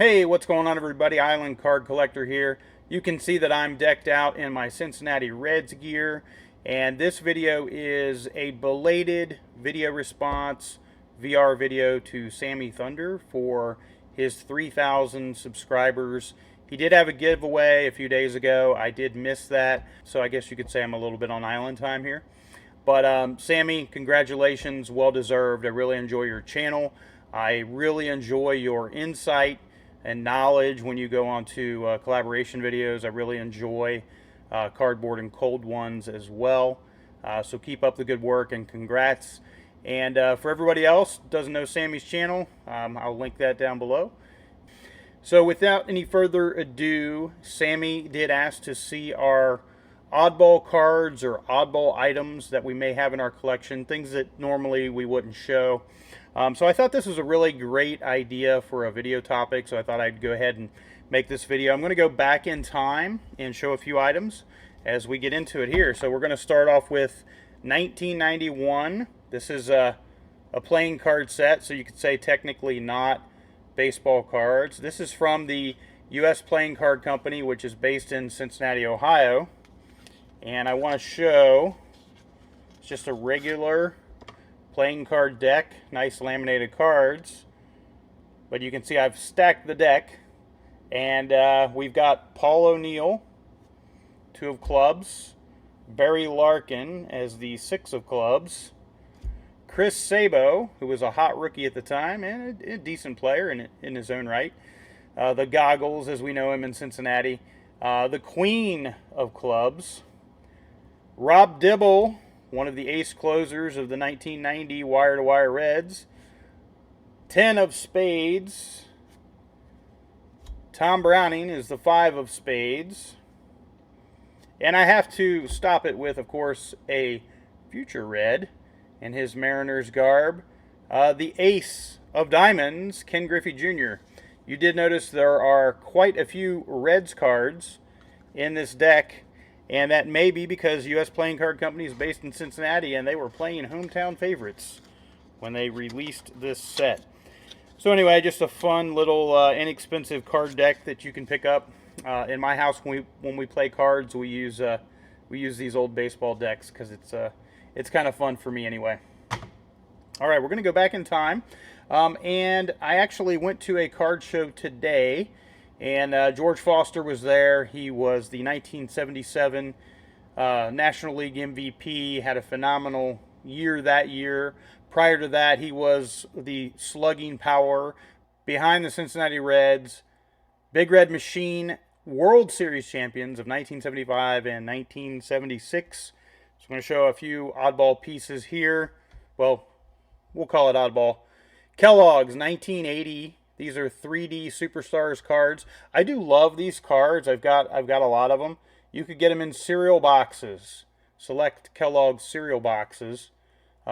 Hey, what's going on, everybody? Island Card Collector here. You can see that I'm decked out in my Cincinnati Reds gear, and this video is a belated video response VR video to Sammy Thunder for his 3,000 subscribers. He did have a giveaway a few days ago. I did miss that, so I guess you could say I'm a little bit on island time here. But Sammy, congratulations, well deserved. I really enjoy your channel. I really enjoy your insight and knowledge when you go on to collaboration videos. I really enjoy cardboard and cold ones as well. So keep up the good work and congrats. And for everybody else doesn't know Sammy's channel, I'll link that down below. So without any further ado, Sammy did ask to see our oddball cards or oddball items that we may have in our collection, things that normally we wouldn't show. So I thought this was a really great idea for a video topic, so I thought I'd go ahead and make this video. I'm going to go back in time and show a few items as we get into it here. So we're going to start off with 1991. This is a playing card set, so you could say technically not baseball cards. This is from the U.S. Playing Card Company, which is based in Cincinnati, Ohio. And I want to show, it's just a regular playing card deck, nice laminated cards. But you can see I've stacked the deck. And we've got Paul O'Neill, 2 of clubs. Barry Larkin as the 6 of clubs. Chris Sabo, who was a hot rookie at the time and a decent player in his own right. The Goggles, as we know him in Cincinnati. The Queen of clubs. Rob Dibble, one of the ace closers of the 1990 wire-to-wire Reds. 10 of spades. Tom Browning is the 5 of spades. And I have to stop it with, of course, a future Red in his Mariners garb. The ace of diamonds, Ken Griffey Jr. You did notice there are quite a few Reds cards in this deck. And that may be because U.S. Playing Card Company is based in Cincinnati and they were playing hometown favorites when they released this set. So anyway, just a fun little inexpensive card deck that you can pick up. In my house, when we play cards, we use these old baseball decks because it's kind of fun for me anyway. All right, we're going to go back in time. And I actually went to a card show today. And George Foster was there. He was the 1977 National League MVP, had a phenomenal year that year. Prior to that, he was the slugging power behind the Cincinnati Reds, Big Red Machine World Series champions of 1975 and 1976. So I'm going to show a few oddball pieces here. Well, we'll call it oddball. Kellogg's 1980. These are 3D Superstars cards. I do love these cards. I've got a lot of them. You could get them in cereal boxes. Select Kellogg's cereal boxes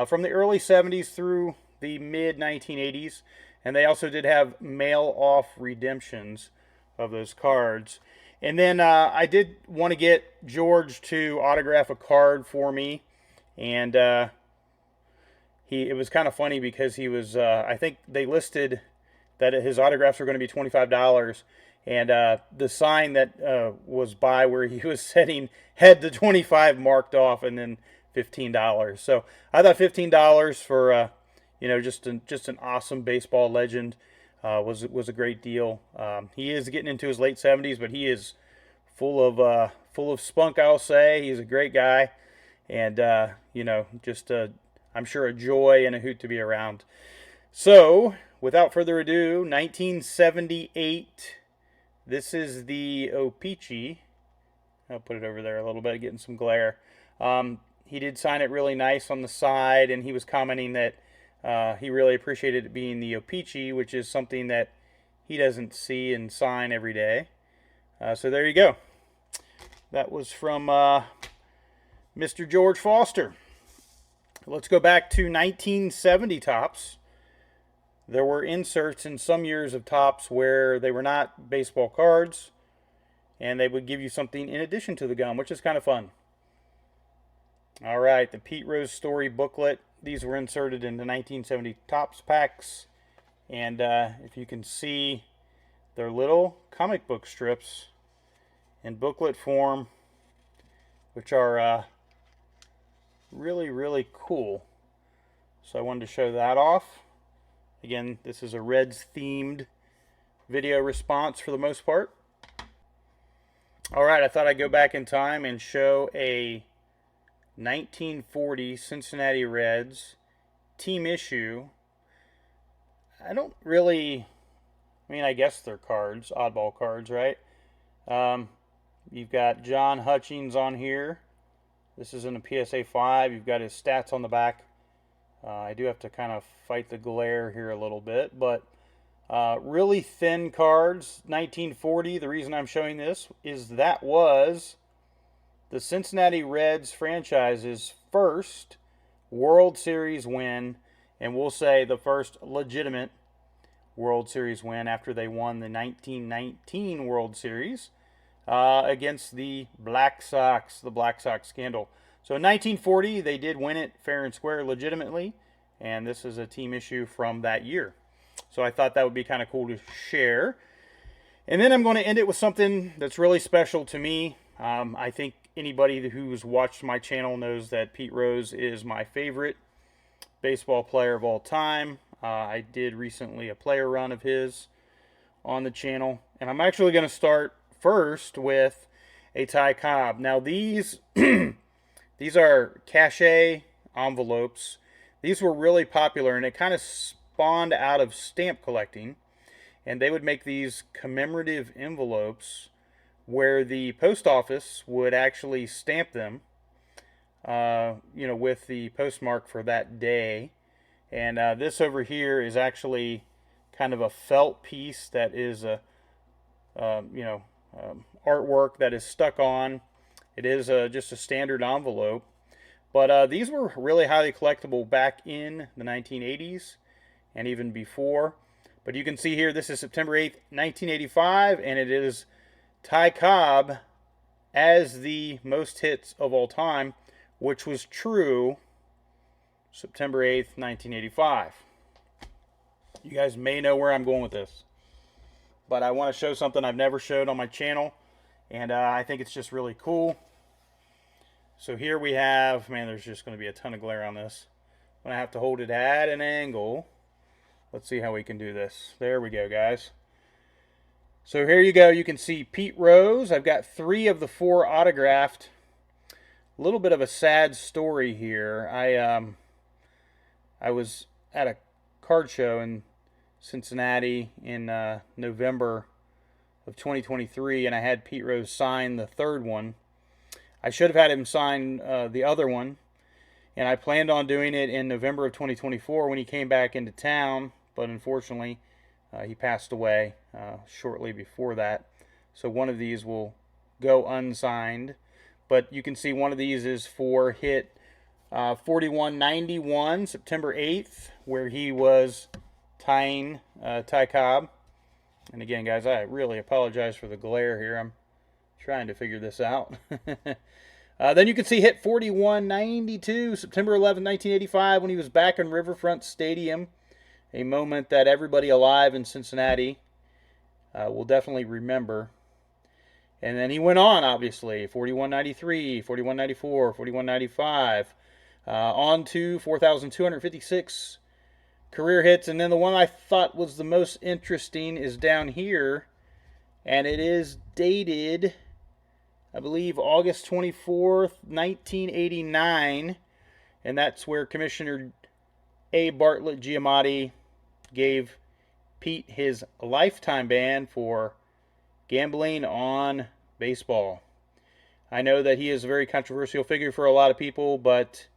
from the early 70s through the mid 1980s. And they also did have mail-off redemptions of those cards. And then I did want to get George to autograph a card for me. And it was kind of funny because he was, I think they listed that his autographs were going to be $25, and the sign that was by where he was sitting had the 25 marked off, and then $15. So I thought $15 for just an awesome baseball legend was a great deal. He is getting into his late 70s, but he is full of spunk. I'll say he's a great guy, and I'm sure a joy and a hoot to be around. So, without further ado, 1978. This is the O-Pee-Chee. I'll put it over there a little bit, getting some glare. He did sign it really nice on the side, and he was commenting that he really appreciated it being the O-Pee-Chee, which is something that he doesn't see and sign every day. So there you go. That was from Mr. George Foster. Let's go back to 1970 Topps. There were inserts in some years of Topps where they were not baseball cards, and they would give you something in addition to the gum, which is kind of fun. All right, the Pete Rose Story booklet. These were inserted into 1970 Topps packs, and if you can see, They're little comic book strips in booklet form, which are really, really cool. So I wanted to show that off. Again, this is a Reds themed video response for the most part. Alright, I thought I'd go back in time and show a 1940 Cincinnati Reds team issue. I don't really, I guess they're cards, oddball cards, right? You've got John Hutchings on here. This is in a PSA 5. You've got his stats on the back. I do have to kind of fight the glare here a little bit, but really thin cards, 1940. The reason I'm showing this is that was the Cincinnati Reds franchise's first World Series win, and we'll say the first legitimate World Series win after they won the 1919 World Series against the Black Sox, the Black Sox scandal. So in 1940, they did win it fair and square legitimately, and this is a team issue from that year. So I thought that would be kind of cool to share. And then I'm going to end it with something that's really special to me. I think anybody who's watched my channel knows that Pete Rose is my favorite baseball player of all time. I did recently a player run of his on the channel. And I'm actually going to start first with a Ty Cobb. Now these, these are cachet envelopes. These were really popular, and it kind of spawned out of stamp collecting. And they would make these commemorative envelopes where the post office would actually stamp them, with the postmark for that day. And this over here is actually kind of a felt piece that is a, artwork that is stuck on. It is just a standard envelope. But these were really highly collectible back in the 1980s and even before. But you can see here, this is September 8th, 1985, and it is Ty Cobb as the most hits of all time, which was true September 8th, 1985. You guys may know where I'm going with this, but I want to show something I've never showed on my channel, and I think it's just really cool. So here we have, man, there's just going to be a ton of glare on this. I'm going to have to hold it at an angle. Let's see how we can do this. There we go, guys. So here you go. You can see Pete Rose. I've got 3 of the 4 autographed. A little bit of a sad story here. I was at a card show in Cincinnati in November of 2023, and I had Pete Rose sign the 3rd one. I should have had him sign the other one, and I planned on doing it in November of 2024 when he came back into town, but unfortunately he passed away shortly before that. So one of these will go unsigned, but you can see one of these is for hit 4191, September 8th, where he was tying Ty Cobb. And again, guys, I really apologize for the glare here. I'm trying to figure this out. Then you can see hit 4192, September 11, 1985, when he was back in Riverfront Stadium. A moment that everybody alive in Cincinnati will definitely remember. And then he went on, obviously, 4193, 4194, 4195, on to 4,256 career hits. And then the one I thought was the most interesting is down here, and it is dated, I believe, August 24th, 1989, and that's where Commissioner A. Bartlett Giamatti gave Pete his lifetime ban for gambling on baseball. I know that he is a very controversial figure for a lot of people, but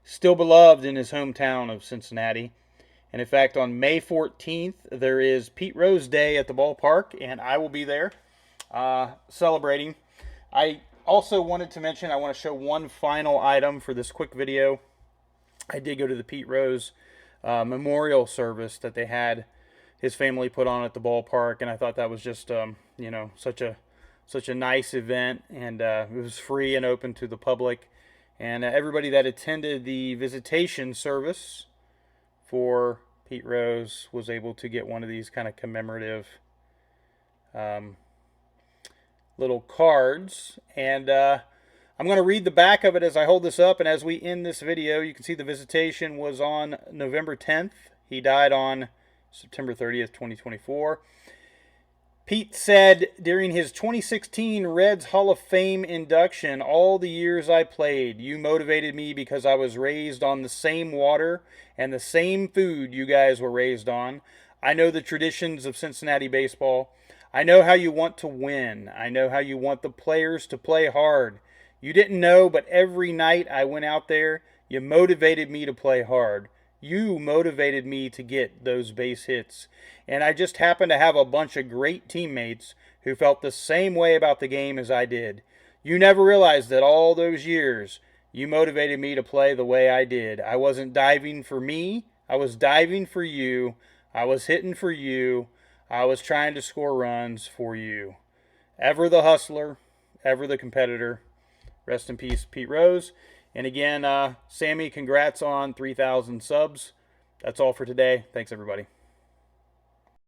still beloved in his hometown of Cincinnati. And in fact, on May 14th, there is Pete Rose Day at the ballpark, and I will be there celebrating. I also wanted to mention, I want to show one final item for this quick video. I did go to the Pete Rose memorial service that they had his family put on at the ballpark, and I thought that was just such a nice event, and it was free and open to the public, and everybody that attended the visitation service for Pete Rose was able to get one of these kind of commemorative little cards. And I'm going to read the back of it as I hold this up. And as we end this video, you can see the visitation was on November 10th. He died on September 30th, 2024. Pete said during his 2016 Reds Hall of Fame induction, "All the years I played, you motivated me because I was raised on the same water and the same food you guys were raised on. I know the traditions of Cincinnati baseball. I know how you want to win. I know how you want the players to play hard. You didn't know, but every night I went out there, you motivated me to play hard. You motivated me to get those base hits. And I just happened to have a bunch of great teammates who felt the same way about the game as I did. You never realized that all those years you motivated me to play the way I did. I wasn't diving for me. I was diving for you. I was hitting for you. I was trying to score runs for you. Ever the hustler, ever the competitor. Rest in peace, Pete Rose." And again, Sammy, congrats on 3,000 subs. That's all for today. Thanks, everybody.